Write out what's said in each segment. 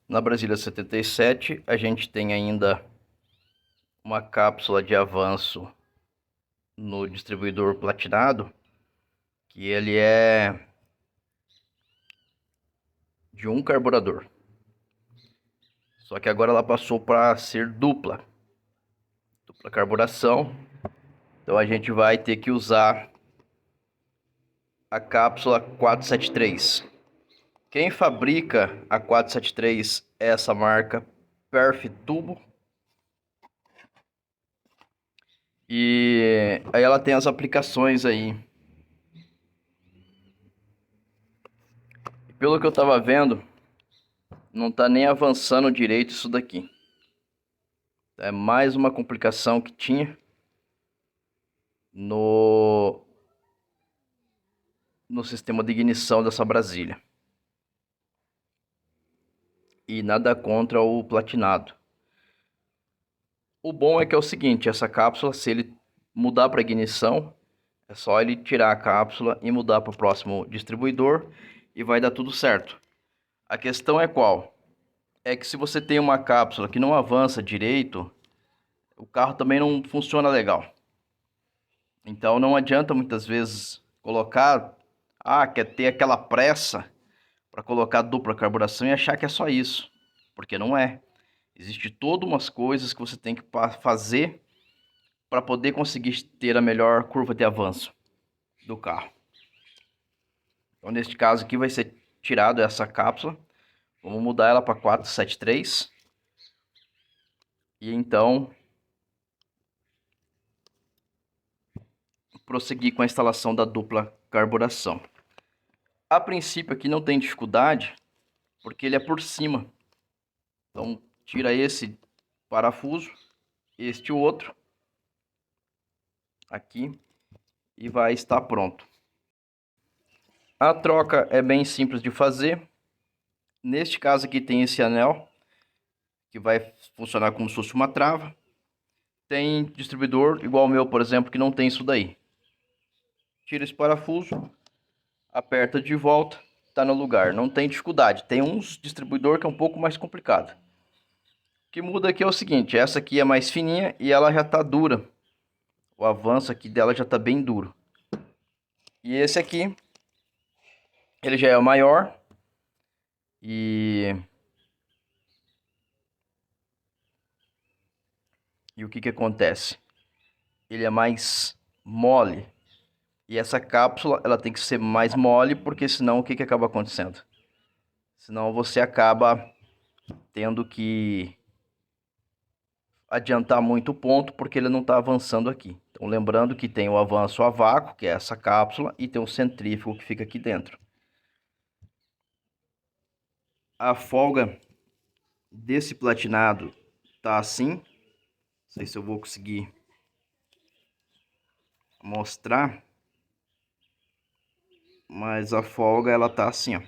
Na Brasília 77, a gente tem ainda uma cápsula de avanço no distribuidor platinado, que ele é de um carburador. Só que agora ela passou para ser dupla carburação. Então a gente vai ter que usar a cápsula 473. Quem fabrica a 473 é essa marca Perfitubo. E aí ela tem as aplicações aí. Pelo que eu tava vendo, não tá nem avançando direito isso daqui. É mais uma complicação que tinha no sistema de ignição dessa Brasília. E nada contra o platinado. O bom é que é o seguinte, essa cápsula, se ele mudar para ignição, é só ele tirar a cápsula e mudar para o próximo distribuidor e vai dar tudo certo. A questão é qual? É que se você tem uma cápsula que não avança direito, o carro também não funciona legal. Então não adianta muitas vezes colocar, quer ter aquela pressa para colocar dupla carburação e achar que é só isso, porque não é. Existe todas umas coisas que você tem que fazer para poder conseguir ter a melhor curva de avanço do carro. Então neste caso aqui vai ser tirado essa cápsula, vamos mudar ela para 473 e então prosseguir com a instalação da dupla carburação. A princípio aqui não tem dificuldade, porque ele é por cima. Então tira esse parafuso, este outro, aqui, e vai estar pronto. A troca é bem simples de fazer. Neste caso aqui tem esse anel, que vai funcionar como se fosse uma trava. Tem distribuidor, igual o meu, por exemplo, que não tem isso daí. Tira esse parafuso, aperta de volta, está no lugar. Não tem dificuldade. Tem uns distribuidor que é um pouco mais complicado. O que muda aqui é o seguinte, essa aqui é mais fininha e ela já está dura. O avanço aqui dela já está bem duro. E esse aqui, ele já é o maior. E o que acontece? Ele é mais mole. E essa cápsula, ela tem que ser mais mole, porque senão o que acaba acontecendo? Senão você acaba tendo que adiantar muito o ponto, porque ele não está avançando aqui. Então lembrando que tem o avanço a vácuo, que é essa cápsula, e tem o centrífugo que fica aqui dentro. A folga desse platinado tá assim. Não sei se eu vou conseguir mostrar, mas a folga ela tá assim, ó.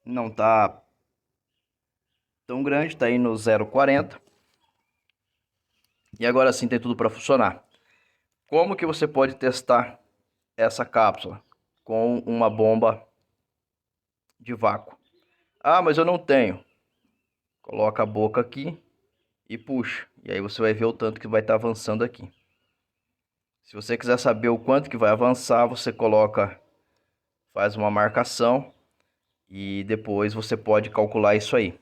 Não tá tão grande, tá aí no 0,40. E agora sim tem tudo para funcionar. Como que você pode testar essa cápsula com uma bomba de vácuo? Ah, mas eu não tenho. Coloca a boca aqui e puxa. E aí você vai ver o tanto que vai estar avançando aqui. Se você quiser saber o quanto que vai avançar, você faz uma marcação e depois você pode calcular isso aí.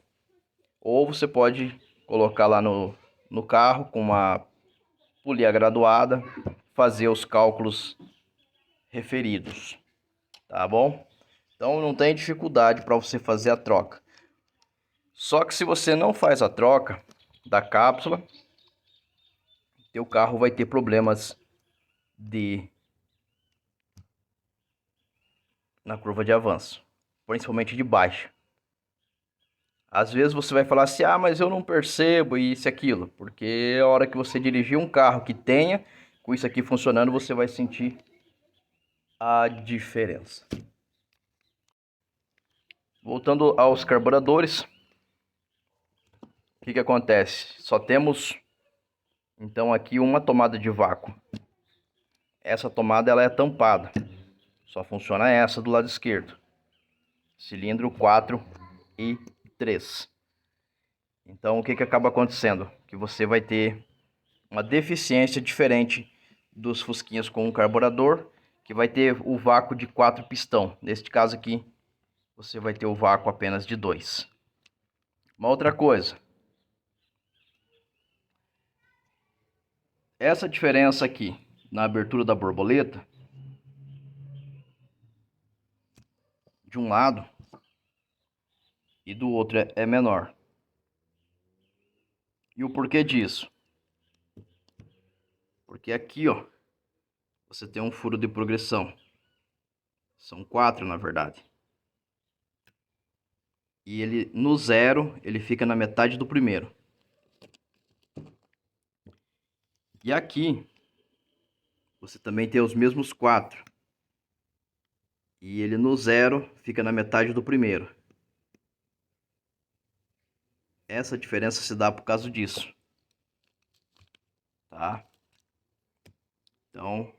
Ou você pode colocar lá no carro com uma polia graduada, fazer os cálculos referidos, tá bom? Então não tem dificuldade para você fazer a troca. Só que se você não faz a troca da cápsula, teu carro vai ter problemas na curva de avanço, principalmente de baixa. Às vezes você vai falar assim, mas eu não percebo isso e aquilo, porque a hora que você dirigir um carro que tenha com isso aqui funcionando, você vai sentir a diferença. Voltando aos carburadores, o que acontece? Só temos então aqui uma tomada de vácuo. Essa tomada ela é tampada. Só funciona essa do lado esquerdo. Cilindro 4 Então, o que acaba acontecendo? Que você vai ter uma deficiência diferente dos fusquinhas com um carburador, que vai ter o vácuo de 4 pistão. Neste caso aqui, você vai ter o vácuo apenas de 2. Uma outra coisa, essa diferença aqui na abertura da borboleta, de um lado e do outro é menor. E o porquê disso? Porque aqui, ó, você tem um furo de progressão. São 4, na verdade. E ele, no zero, ele fica na metade do primeiro. E aqui, você também tem os mesmos 4. E ele no zero fica na metade do primeiro. Essa diferença se dá por causa disso. Tá? Então...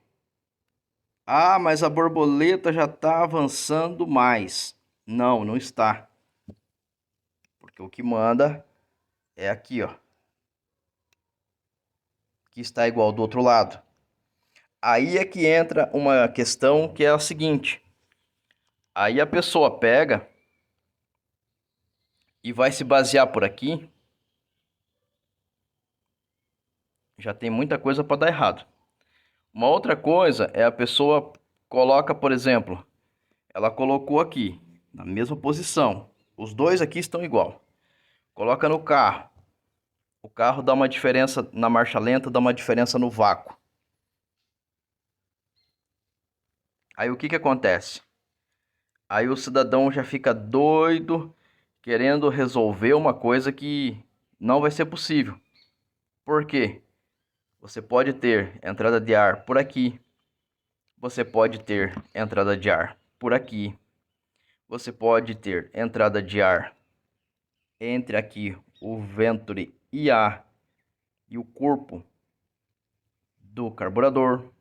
Ah, mas a borboleta já está avançando mais. Não, não está. Porque o que manda é aqui, ó. Que está igual do outro lado. Aí é que entra uma questão que é a seguinte. Aí a pessoa pega e vai se basear por aqui. Já tem muita coisa para dar errado. Uma outra coisa é a pessoa coloca, por exemplo, ela colocou aqui, na mesma posição. Os dois aqui estão igual. Coloca no carro. O carro dá uma diferença na marcha lenta, dá uma diferença no vácuo. Aí o que acontece? Aí o cidadão já fica doido, querendo resolver uma coisa que não vai ser possível. Por quê? Você pode ter entrada de ar por aqui. Você pode ter entrada de ar por aqui. Você pode ter entrada de ar entre aqui o ventre IA e o corpo do carburador.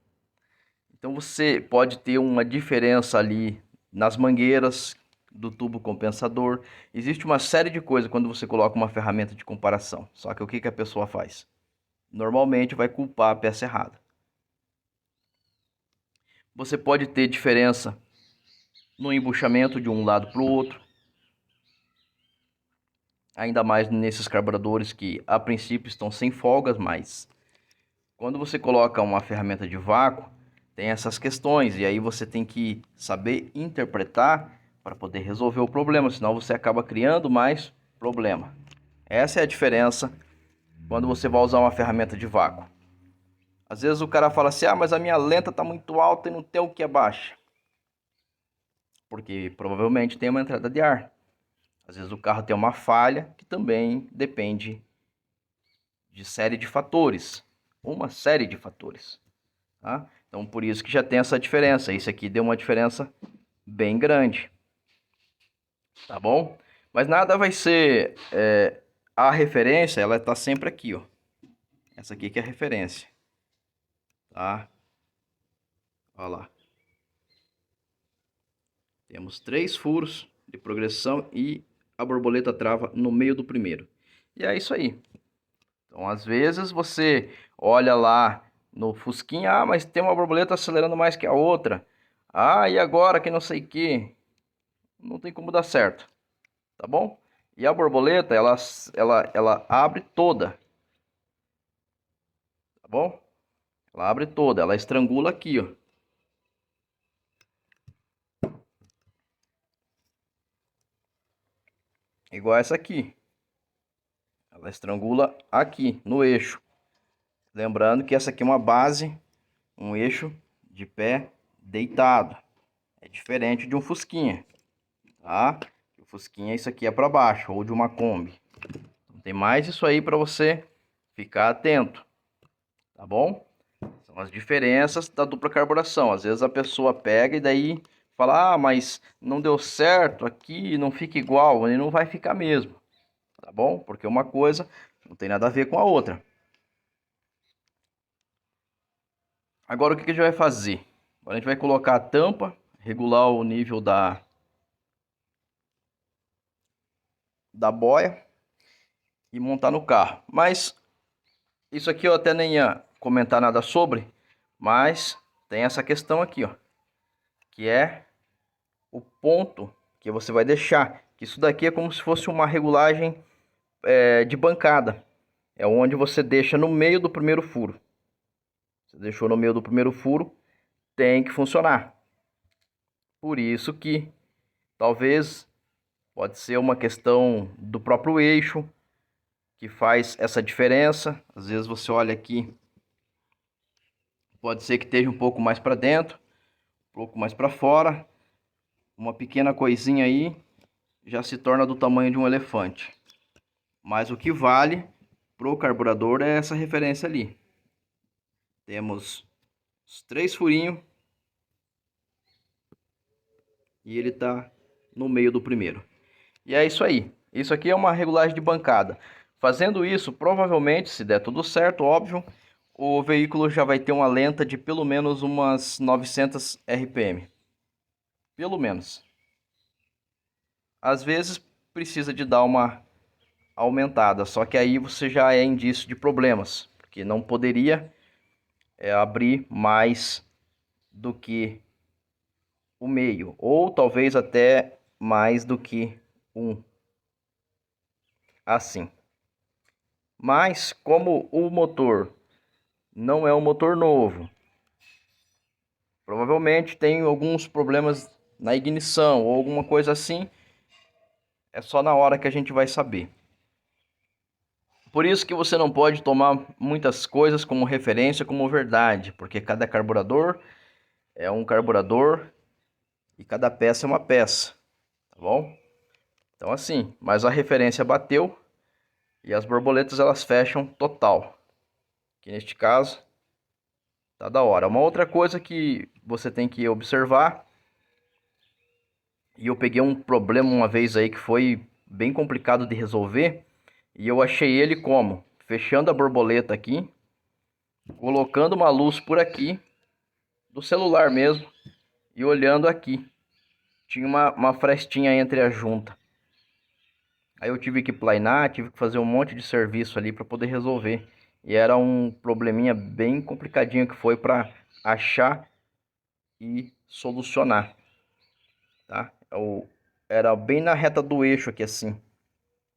Então você pode ter uma diferença ali nas mangueiras do tubo compensador. Existe uma série de coisas quando você coloca uma ferramenta de comparação. Só que o que a pessoa faz? Normalmente vai culpar a peça errada. Você pode ter diferença no embuchamento de um lado para o outro. Ainda mais nesses carburadores que a princípio estão sem folgas, mas quando você coloca uma ferramenta de vácuo, tem essas questões e aí você tem que saber interpretar para poder resolver o problema, senão você acaba criando mais problema. Essa é a diferença quando você vai usar uma ferramenta de vácuo. Às vezes o cara fala assim, ah, mas a minha lenta está muito alta e não tem o que abaixa. Porque provavelmente tem uma entrada de ar. Às vezes o carro tem uma falha que também depende de série de fatores. Uma série de fatores. Tá? Então por isso que já tem essa diferença. Isso aqui deu uma diferença bem grande. Tá bom? Mas nada vai ser... a referência, ela está sempre aqui, ó. Essa aqui que é a referência. Tá? Olha lá. Temos 3 furos de progressão e a borboleta trava no meio do primeiro. E é isso aí. Então, às vezes você olha lá no fusquinha, ah, mas tem uma borboleta acelerando mais que a outra. Ah, e agora que não sei o que. Não tem como dar certo. Tá bom? E a borboleta, ela abre toda. Tá bom? Ela abre toda, ela estrangula aqui, ó. Igual essa aqui. Ela estrangula aqui, no eixo. Lembrando que essa aqui é uma base, um eixo de pé deitado. É diferente de um fusquinha, tá? O fusquinha, isso aqui é para baixo, ou de uma Kombi. Então, tem mais isso aí para você ficar atento, tá bom? São as diferenças da dupla carburação. Às vezes a pessoa pega e daí fala, ah, mas não deu certo aqui, não fica igual. E não vai ficar mesmo, tá bom? Porque uma coisa não tem nada a ver com a outra. Agora o que a gente vai fazer? Agora a gente vai colocar a tampa, regular o nível da boia e montar no carro. Mas isso aqui eu até nem ia comentar nada sobre, mas tem essa questão aqui, ó, que é o ponto que você vai deixar. Isso daqui é como se fosse uma regulagem de bancada. É onde você deixa no meio do primeiro furo. Você deixou no meio do primeiro furo, tem que funcionar. Por isso que talvez pode ser uma questão do próprio eixo que faz essa diferença. Às vezes você olha aqui, pode ser que esteja um pouco mais para dentro, um pouco mais para fora. Uma pequena coisinha aí já se torna do tamanho de um elefante. Mas o que vale para o carburador é essa referência ali. Temos os 3 furinhos e ele está no meio do primeiro. E é isso aí. Isso aqui é uma regulagem de bancada. Fazendo isso, provavelmente, se der tudo certo, óbvio, o veículo já vai ter uma lenta de pelo menos umas 900 RPM. Pelo menos. Às vezes precisa de dar uma aumentada, só que aí você já é indício de problemas, porque não poderia abrir mais do que o meio, ou talvez até mais do que um, assim. Mas como o motor não é um motor novo, provavelmente tem alguns problemas na ignição ou alguma coisa assim, é só na hora que a gente vai saber. Por isso que você não pode tomar muitas coisas como referência, como verdade, porque cada carburador é um carburador e cada peça é uma peça, tá bom? Então assim, mas a referência bateu e as borboletas elas fecham total. Que neste caso tá da hora. Uma outra coisa que você tem que observar, e eu peguei um problema uma vez aí que foi bem complicado de resolver, e eu achei ele como? Fechando a borboleta aqui, colocando uma luz por aqui, do celular mesmo, e olhando aqui. Tinha uma frestinha entre a junta. Aí eu tive que planar, tive que fazer um monte de serviço ali para poder resolver. E era um probleminha bem complicadinho que foi para achar e solucionar, tá? Era bem na reta do eixo aqui assim,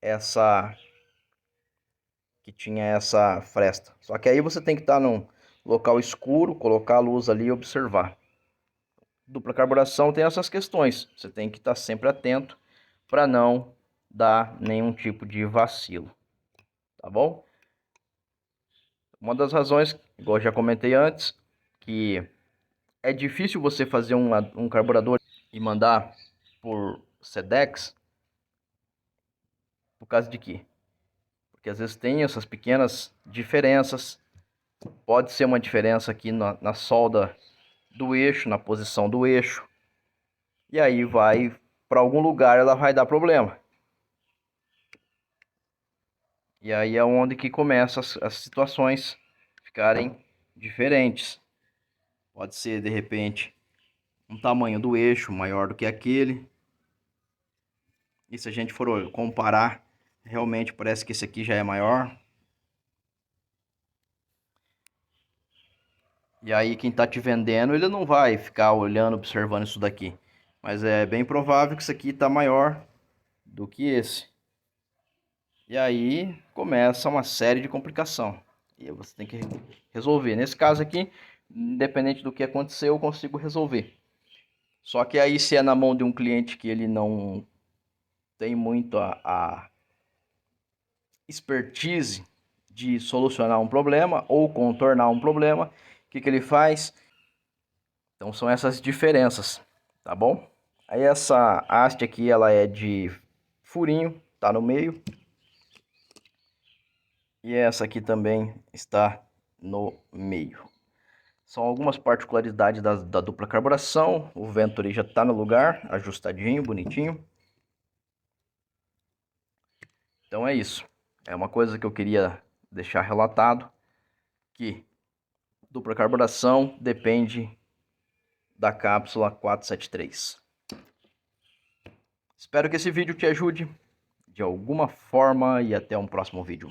essa que tinha essa fresta. Só que aí você tem que estar num local escuro, colocar a luz ali e observar. Dupla carburação tem essas questões. Você tem que estar sempre atento para não dar nenhum tipo de vacilo, tá bom? Uma das razões, igual eu já comentei antes, que é difícil você fazer um carburador e mandar por Sedex, por causa de quê? Porque às vezes tem essas pequenas diferenças. Pode ser uma diferença aqui na solda do eixo, na posição do eixo. E aí vai para algum lugar, ela vai dar problema. E aí é onde que começam as situações ficarem diferentes. Pode ser de repente um tamanho do eixo maior do que aquele. E se a gente for comparar, realmente parece que esse aqui já é maior. E aí quem está te vendendo, ele não vai ficar olhando, observando isso daqui. Mas é bem provável que isso aqui está maior do que esse. E aí começa uma série de complicação. E você tem que resolver. Nesse caso aqui, independente do que aconteceu, eu consigo resolver. Só que aí se é na mão de um cliente que ele não tem muito a expertise de solucionar um problema ou contornar um problema, o que ele faz? Então são essas diferenças, tá bom? Aí essa haste aqui, ela é de furinho, tá no meio. E essa aqui também está no meio. São algumas particularidades da dupla carburação. O Venturi já está no lugar, ajustadinho, bonitinho. Então é isso. É uma coisa que eu queria deixar relatado, que dupla carburação depende da cápsula 473. Espero que esse vídeo te ajude de alguma forma e até um próximo vídeo.